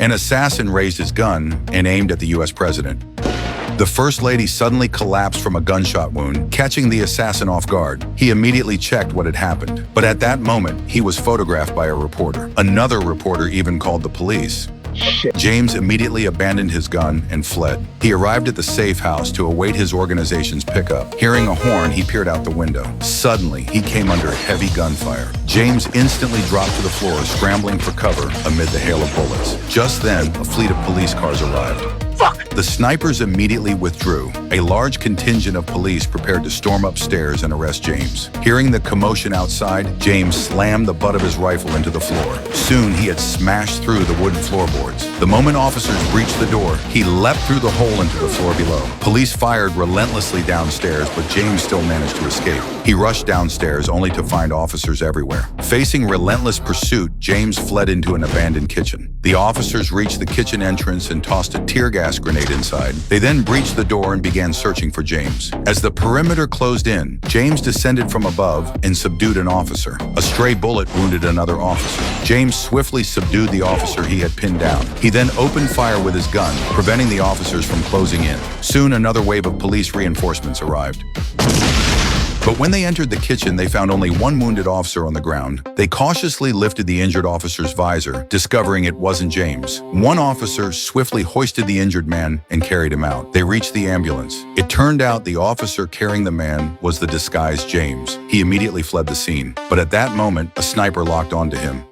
An assassin raised his gun and aimed at the U.S. president. The First Lady suddenly collapsed from a gunshot wound, catching the assassin off guard. He immediately checked what had happened, but at that moment, he was photographed by a reporter. Another reporter even called the police. James immediately abandoned his gun and fled. He arrived at the safe house to await his organization's pickup. Hearing a horn, he peered out the window. Suddenly, he came under heavy gunfire. James instantly dropped to the floor, scrambling for cover amid the hail of bullets. Just then, a fleet of police cars arrived. The snipers immediately withdrew. A large contingent of police prepared to storm upstairs and arrest James. Hearing the commotion outside, James slammed the butt of his rifle into the floor. Soon, he had smashed through the wooden floorboards. The moment officers breached the door, he leapt through the hole into the floor below. Police fired relentlessly downstairs, but James still managed to escape. He rushed downstairs only to find officers everywhere. Facing relentless pursuit, James fled into an abandoned kitchen. The officers reached the kitchen entrance and tossed a tear gas grenade inside. They then breached the door and began searching for James. As the perimeter closed in, James descended from above and subdued an officer. A stray bullet wounded another officer. James swiftly subdued the officer he had pinned down. He then opened fire with his gun, preventing the officers from closing in. Soon, another wave of police reinforcements arrived. But when they entered the kitchen, they found only one wounded officer on the ground. They cautiously lifted the injured officer's visor, discovering it wasn't James. One officer swiftly hoisted the injured man and carried him out. They reached the ambulance. It turned out the officer carrying the man was the disguised James. He immediately fled the scene. But at that moment, a sniper locked onto him.